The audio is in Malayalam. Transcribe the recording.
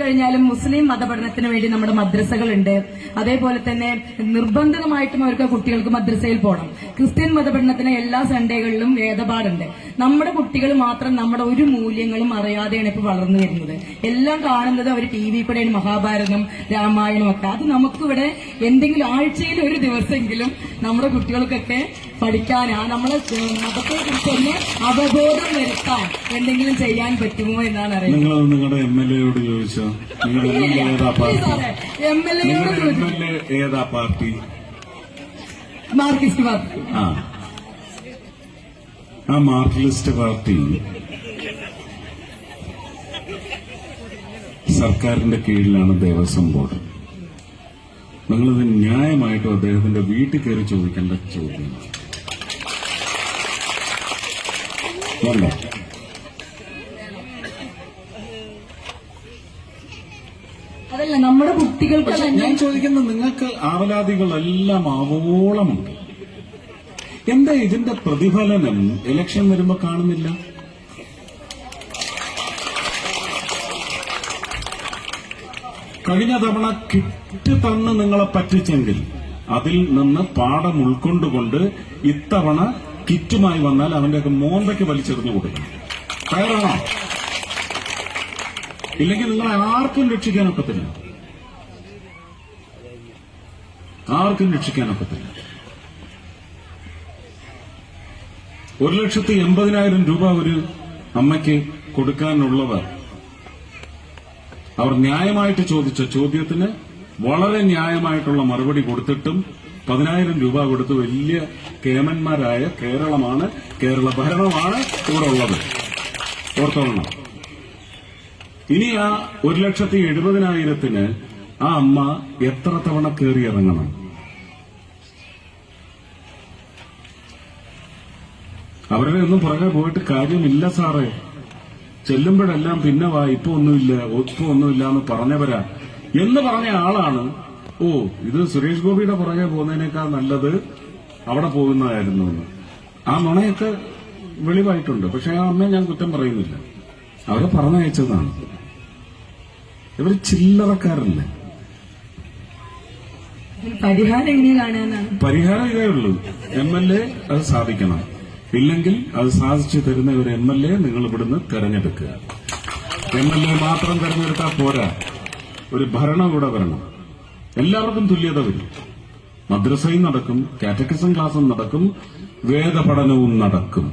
കഴിഞ്ഞാലും മുസ്ലിം മതപഠനത്തിന് വേണ്ടി നമ്മുടെ മദ്രസകളുണ്ട്. അതേപോലെ തന്നെ നിർബന്ധിതമായിട്ടും അവർക്ക് കുട്ടികൾക്ക് മദ്രസയിൽ പോകണം. ക്രിസ്ത്യൻ മതപഠനത്തിന് എല്ലാ സൺഡേകളിലും വേദപാഠുണ്ട്. നമ്മുടെ കുട്ടികൾ മാത്രം നമ്മുടെ ഒരു മൂല്യങ്ങളും അറിയാതെയാണ് ഇപ്പൊ വളർന്നു വരുന്നത്. എല്ലാം കാണുന്നത് അവർ TV കൂടെയാണ്, മഹാഭാരതം, രാമായണം ഒക്കെ. അത് നമുക്കിവിടെ എന്തെങ്കിലും ആഴ്ചയിൽ ഒരു ദിവസമെങ്കിലും നമ്മുടെ കുട്ടികൾക്കൊക്കെ പഠിക്കാൻ, നമ്മളെ മതത്തെ കുറിച്ചൊന്ന് അവബോധം വരുത്താൻ എന്തെങ്കിലും ചെയ്യാൻ പറ്റുമോ എന്നാണ് അറിയുന്നത്. നിങ്ങളുടെ MLA യോട് ചോദിച്ചോ? നിങ്ങളുടെ MLA ഏതാ പാർട്ടി? Marxist party. ആ മാർക്സിസ്റ്റ് പാർട്ടി സർക്കാരിന്റെ കീഴിലാണ് ദേവസ്വം ബോർഡ്. നിങ്ങളിത് ന്യായമായിട്ടും അദ്ദേഹത്തിന്റെ വീട്ടിൽ കയറി ചോദിക്കേണ്ട ചോദ്യമാണ്. അതല്ല നമ്മുടെ കുട്ടികൾക്ക്. ഞാൻ ചോദിക്കുന്നത്, നിങ്ങൾക്ക് ആവലാതികളെല്ലാം ആവോളമുണ്ട്. എന്താ ഇതിന്റെ പ്രതിഫലനം ഇലക്ഷൻ വരുമ്പോ കാണുന്നില്ല? കഴിഞ്ഞ തവണ കിറ്റ് തന്ന് നിങ്ങളെ പറ്റിച്ചെങ്കിൽ അതിൽ നിന്ന് പാഠം ഉൾക്കൊണ്ടുകൊണ്ട് ഇത്തവണ കിറ്റുമായി വന്നാൽ അവന്റെയൊക്കെ മോന്തയ്ക്ക് വലിച്ചെറിഞ്ഞു കൊടുക്കണം. കയറാണോ? ഇല്ലെങ്കിൽ നിങ്ങളെ ആർക്കും രക്ഷിക്കാനൊക്കത്തില്ല. ആർക്കും രക്ഷിക്കാനൊക്കത്തില്ല. 1,80,000 രൂപ ഒരു അമ്മയ്ക്ക് കൊടുക്കാനുള്ളവർ അവർ ന്യായമായിട്ട് ചോദിച്ച ചോദ്യത്തിന് വളരെ ന്യായമായിട്ടുള്ള മറുപടി കൊടുത്തിട്ടും 10,000 രൂപ കൊടുത്ത് വലിയ കേമന്മാരായ കേരളമാണ്, കേരള ഭരണമാണ് ഇവിടെ ഉള്ളത്. ഓർത്തോളണം. ഇനി ആ 1,70,000-ന് ആ അമ്മ എത്ര തവണ കയറിയിറങ്ങണം? അവരുടെ ഒന്നും പുറകെ പോയിട്ട് കാര്യമില്ല സാറേ. ചെല്ലുമ്പോഴെല്ലാം പിന്നെ വാ, ഇപ്പൊ ഒന്നുമില്ല എന്ന് പറഞ്ഞവരാ എന്ന് പറഞ്ഞ ആളാണ്. ഓ, ഇത് സുരേഷ് ഗോപിയുടെ പുറകെ പോകുന്നതിനേക്കാൾ നല്ലത് അവിടെ പോകുന്നതായിരുന്നു എന്ന്. ആ നുണയൊക്കെ വെളിവായിട്ടുണ്ട്. പക്ഷെ ആ അമ്മയെ ഞാൻ കുറ്റം പറയുന്നില്ല. അവരെ പറഞ്ഞയച്ചതാണ്. ഇവർ ചില്ലറക്കാരല്ലേ. പരിഹാരം എങ്ങനെ കാണാനാണ്? പരിഹാരം ഇതേ ഉള്ളൂ. MLA അത് സാധിക്കണം. ഇല്ലെങ്കിൽ അത് സാധിച്ചു തരുന്ന ഒരു MLA നിങ്ങൾ ഇവിടുന്ന് തെരഞ്ഞെടുക്കുക. MLA മാത്രം തെരഞ്ഞെടുത്താൽ പോരാ, ഒരു ഭരണം ഇവിടെ വരണം. എല്ലാവർക്കും തുല്യത വരും. മദ്രസയും നടക്കും, കാറ്റക്കിസം ക്ലാസും നടക്കും, വേദപഠനവും നടക്കും.